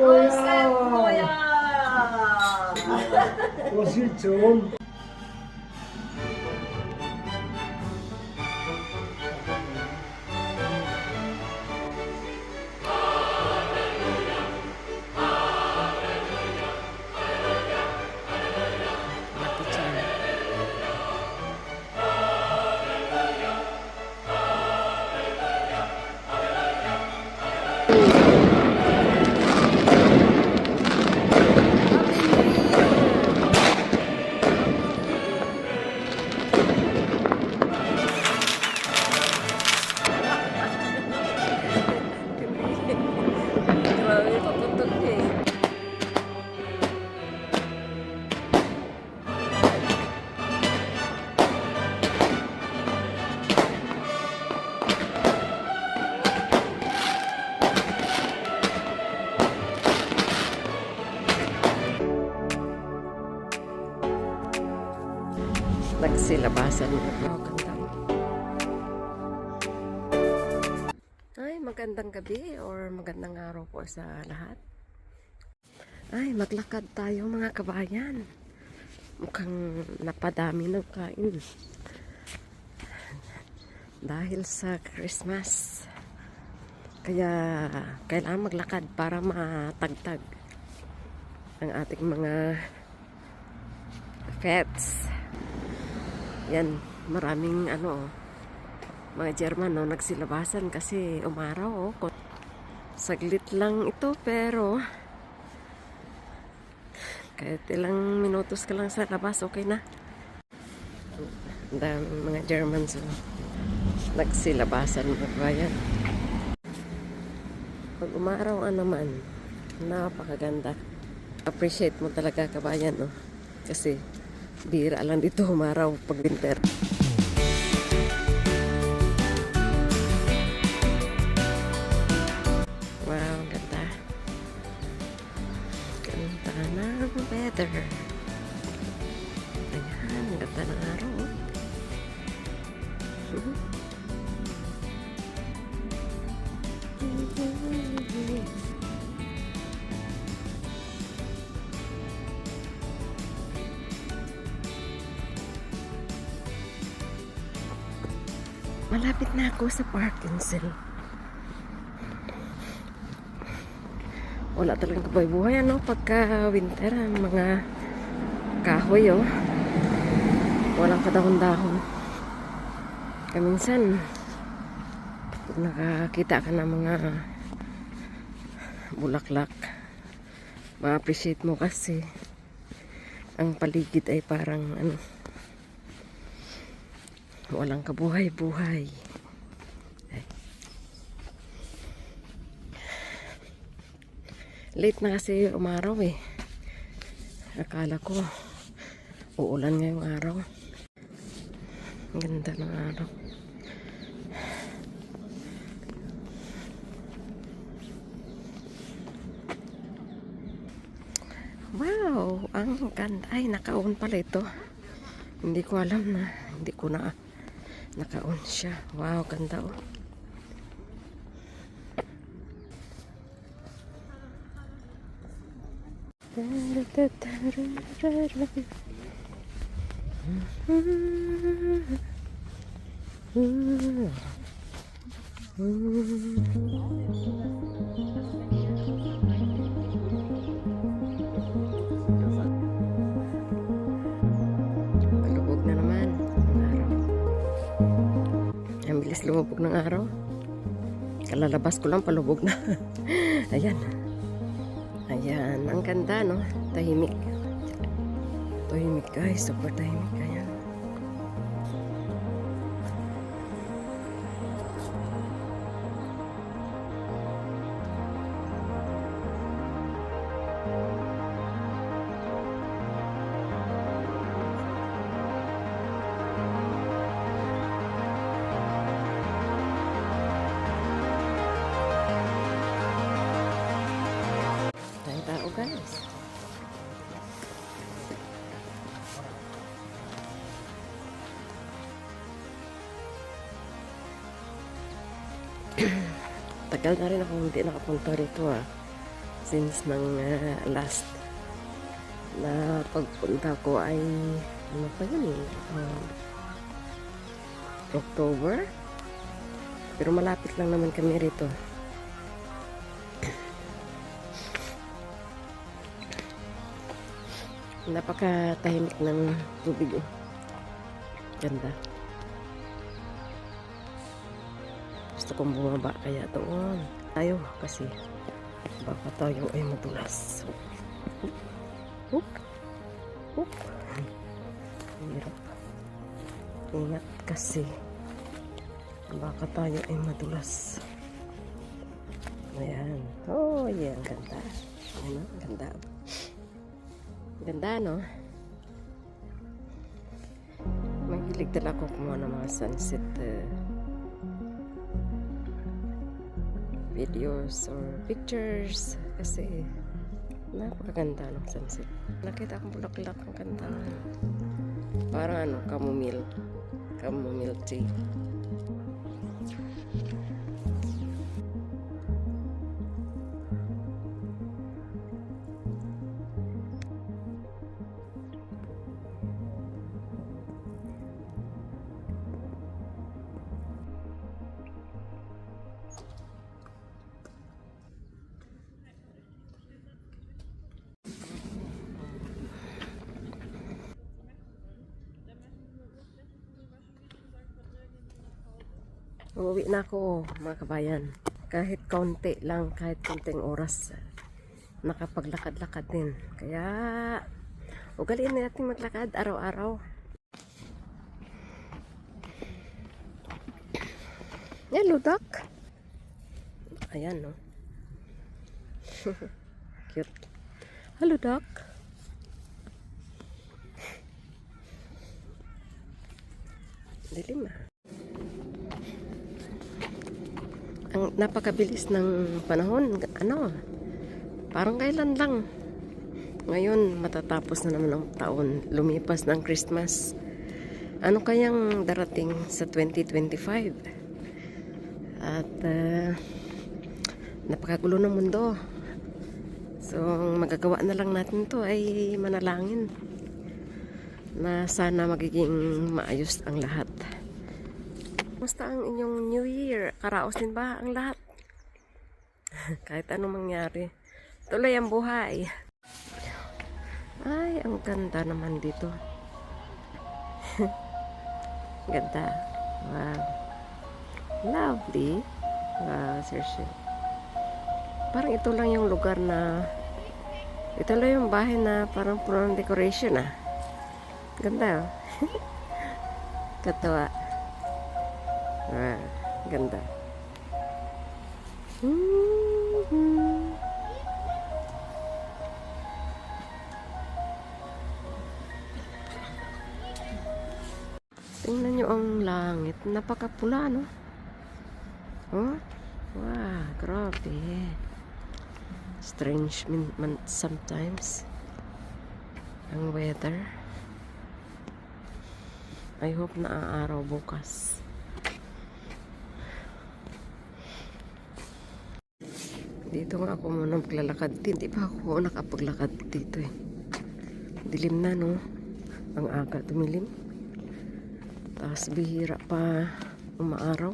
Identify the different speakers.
Speaker 1: 거야.
Speaker 2: 거야.
Speaker 1: 옷이 좀
Speaker 2: Grabe, paputok eh. Nagsilabasan mo. Ay, magandang gabi or magandang araw po sa lahat. Ay, maglakad tayo mga kabayan. Mukhang napadami ng kain. Dahil sa Christmas. Kaya kailangan maglakad para matagtag ang ating mga pets. Yan, maraming mga German nagsilabasan kasi umaraw saglit lang ito pero kahit ilang minutos ka lang sa labas okay na. Ang daming mga German nagsilabasan ba yan. Pag umaraw naman napakaganda, appreciate mo talaga kabayan kasi bira lang dito umaraw pag winter. Wow, ganda. Ganda ng weather. Ayan, ganda ng araw. Malapit na ako sa Parkinson. Wala talagang kabuhay-buhay pagka winter ang mga kahoy walang kadahon-dahon. Kaminsan pag nakakita ka ng mga bulaklak ma-appreciate mo kasi ang paligid ay parang walang kabuhay-buhay. Late na kasi umaraw akala ko uulan ngayong araw. Ang ganda ng araw. Wow, ang ganda. Ay, naka-on pala ito. Hindi ko alam na hindi ko na naka-on siya. Wow, ganda Palubog na naman ang araw. Ang bilis lumubog ng araw. Kalalabas ko lang palubog na. Ayan. Ayan, ang ganda tahimik. Tahimik guys, super tahimik. Ayan. Tao guys. Tagal na rin ako hindi nakapunta rito since ng last na pagpunta ko ay ano pa yun eh, October, pero malapit lang naman kami rito. Napakatahimik ng tubig oh. Ganda. Gusto kong bumaba kaya doon tayo kasi baka tayo ay madulas. Hoop. Hoop. Hirap. Ingat kasi baka tayo ay madulas. Ayan. Oh, yeah. Ganda. Ano? Ganda. Ganda, no? Mahilig talaga ako kumuha ng mga sunset videos or pictures kasi napakaganda ng sunset. Nakita akong bulaklak ng ganda. Parang ano, chamomile tea. Uuwi na ako mga kabayan. Kahit kaunti lang, kahit konting oras, nakapaglakad-lakad din. Kaya, ugaliin natin maglakad araw-araw. Hello, duck. Ayan, no? Cute. Hello, duck. Dilim ah. Ang napakabilis ng panahon. Ano? Parang kailan lang. Ngayon, matatapos na naman ang taon. Lumipas ng Christmas. Ano kayang darating sa 2025? At napakagulo ng mundo. So, ang magagawa na lang natin to ay manalangin na sana magiging maayos ang lahat. Kumusta ang inyong New Year? Karaos din ba ang lahat? Kahit anong mangyari. Tuloy ang buhay. Ay, ang ganda naman dito. Ganda. Wow. Lovely. Wow, seriously. Parang ito lang yung lugar na ito lang yung bahay na parang puno ng decoration ah. Ganda oh. Katawa. Ah, ganda. Tingnan nyo ang langit. Napakapula, no? Oh? Wow, grabe. Strange sometimes. Ang weather. I hope na aaraw bukas. Dito nga ako muna maglalakad. Hindi pa ako nakapaglakad dito eh. Dilim na, no? Ang aga tumilim. Tapos bihira pa umaaraw.